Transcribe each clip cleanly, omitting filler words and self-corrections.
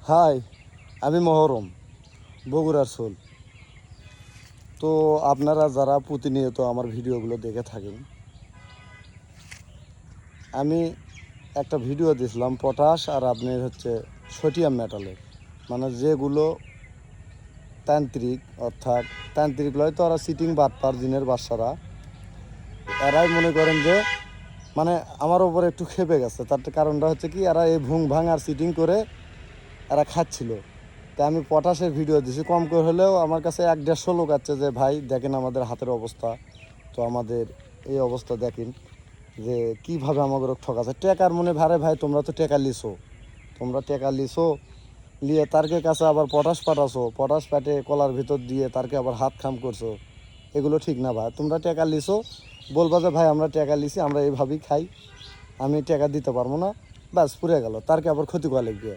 High, আমি মহরম, বগুড়ার soul. তো আপনারা যারা প্রতিনিয়ত আমার ভিডিওগুলো দেখে থাকেন, আমি একটা ভিডিও দিয়েছিলাম পটাশ আর আপনার হচ্ছে সোডিয়াম মেটালের, মানে যেগুলো তান্ত্রিক, অর্থাৎ তান্ত্রিক লয় তো ওরা সিটিং বাটপার জিনের বাসারা, এরাই মনে করেন যে মানে আমার ওপর একটু খেপে গেছে। তার কারণটা হচ্ছে কি, এরা এই ভুং ভাং আর সিটিং করে এরা খাচ্ছিল। তাই আমি পটাশের ভিডিও দিছি, কম করে হলেও আমার কাছে 1-150 লোক আছে যে ভাই দেখেন আমাদের হাতের অবস্থা, তো আমাদের এই অবস্থা দেখেন যে কীভাবে আমাদের ঠকাচ্ছে। টেকার মনে ভারে ভাই, তোমরা তো টেকা লিছো, নিয়ে তারকে কাছে আবার পটাশ পাঠাছো, পটাশ পাটে কলার ভিতর দিয়ে তারকে আবার হাত খাম করছো। এগুলো ঠিক না ভাই। তোমরা টেকা লিছো, বলবা যে ভাই আমরা টেকা লিছি, আমরা এইভাবেই খাই, আমি টাকা দিতে পারবো না, ব্যাস পুড়ে গেল। তারকে আবার ক্ষতি করা লাগবে।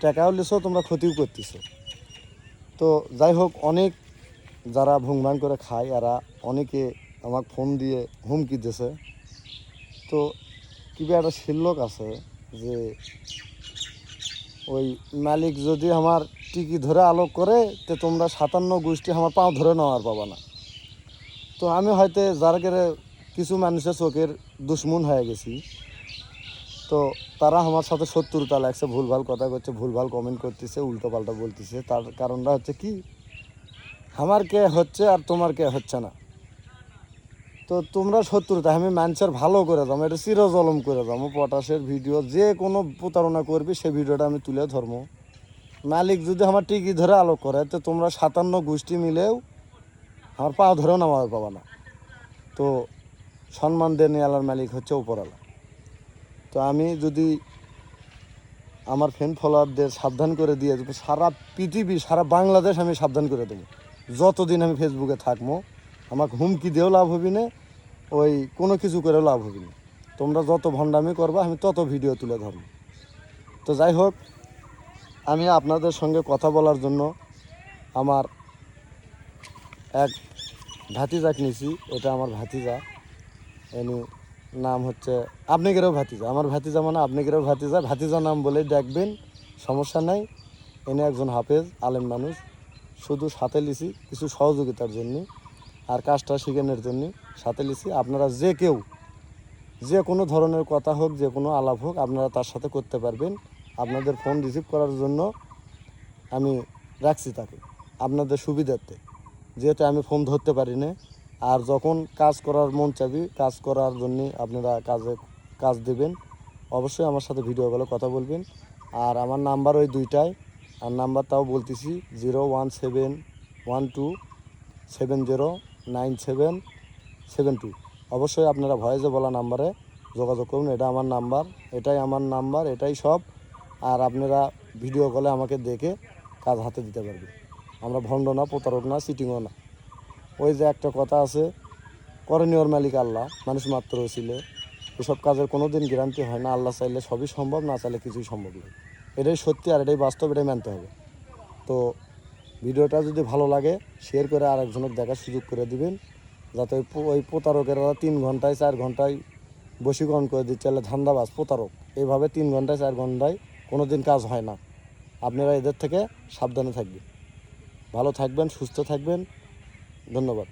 টাকাও লিছো, তোমরা ক্ষতিও করতেছো। তো যাই হোক, অনেক যারা ভুংভাং করে খায় এরা অনেকে আমাকে ফোন দিয়ে হুমকি দিয়েছে। তো কিবা একটা শিল্লক আছে যে ওই মালিক যদি আমার টিকি ধরে আলোক করে, তো তোমরা 57 গোষ্ঠী আমার পাও ধরে নেওয়ার পাবা না। তো আমি হয়তো যার করে কিছু মানুষের চোখের দুশ্মন হয়ে গেছি। তো তারা আমার সাথে শত্রুতা লাগছে, ভুলভাল কথা করছে, ভুলভাল কমেন্ট করতেছে, উল্টো পাল্টা বলতেছে। তার কারণটা হচ্ছে কি, আমার কে হচ্ছে আর তোমার কে হচ্ছে না। তো তোমরা শত্রুতা, আমি মানুষের ভালো করে যাবো, এটা চিরজলম করে যাবো। পটাশের ভিডিও যে কোনো প্রতারণা করবি সেই ভিডিওটা আমি তুলে ধরবো। মালিক যদি আমার টিকি ধরে আলোক করে, তো তোমরা 57 গোষ্ঠী মিলেও আমার পাও ধরেও নামার পাবা না। তো সম্মান দিয়ে নেওয়ালার মালিক হচ্ছে উপরওয়ালা। তো আমি যদি আমার ফ্রেন্ড ফলোয়ারদের সাবধান করে দিয়ে দেবো, সারা পৃথিবী সারা বাংলাদেশ আমি সাবধান করে দেবো। যতদিন আমি ফেসবুকে থাকবো আমাকে হুমকি দিয়েও লাভ হবি না, ওই কোনো কিছু করেও লাভ হবি না। তোমরা যত ভণ্ডামি করবা আমি তত ভিডিও তুলে ধরবো। তো যাই হোক, আমি আপনাদের সঙ্গে কথা বলার জন্য আমার এক ভাতিজাক নিছি। এটা আমার ভাতিজা, এনি নাম হচ্ছে আপনাদেরও ভাতিজা। আমার ভাতিজা মানে আপনাদেরও ভাতিজা, ভাতিজা নাম বলেই ডাকবেন, সমস্যা নাই। এনে একজন হাফেজ আলেম মানুষ, শুধু সাথে লিছি কিছু সহযোগিতার জন্য আর কাজটা শিখানোর জন্য সাথে লিছি। আপনারা যে কেউ যে কোনো ধরনের কথা হোক, যে কোনো আলাপ হোক, আপনারা তার সাথে করতে পারবেন। আপনাদের ফোন রিসিভ করার জন্য আমি রাখছি তাকে, আপনাদের সুবিধার্থে, যেহেতু আমি ফোন ধরতে পারি না। আর যখন কাজ করার মন চাবি, কাজ করার জন্য আপনারা কাজ দেবেন, অবশ্যই আমার সাথে ভিডিও কলে কথা বলবেন। আর আমার নাম্বার ওই দুইটাই, আর নাম্বারটাও বলতেছি 01712709772। অবশ্যই আপনারা ভয়েসে বলা নাম্বারে যোগাযোগ করুন। এটা আমার নাম্বার, এটাই সব। আর আপনারা ভিডিও কলে আমাকে দেখে কাজ হাতে দিতে পারবেন। আমরা ভণ্ড না, প্রতারক না, চিটিংও না। ওই যে একটা কথা আছে, করণীয়র মালিক আল্লাহ, মানুষ মাত্র ছিল। এসব কাজের কোনো দিন গ্যারান্টি হয় না। আল্লাহ চাইলে সবই সম্ভব, না চাইলে কিছুই সম্ভব নয়। এটাই সত্যি আর এটাই বাস্তব, এটাই মানতে হবে। তো ভিডিওটা যদি ভালো লাগে শেয়ার করে আরেকজনের দেখার সুযোগ করে দিবেন, যাতে ওই প্রতারকেরা 3 ঘন্টায় 4 ঘন্টায় বশীকরণ করে দিচ্ছে, ধান্দাবাজ প্রতারক। এইভাবে 3 ঘন্টায় 4 ঘন্টায় কোনো দিন কাজ হয় না। আপনারা এদের থেকে সাবধানে থাকবেন। ভালো থাকবেন, সুস্থ থাকবেন। ধন্যবাদ।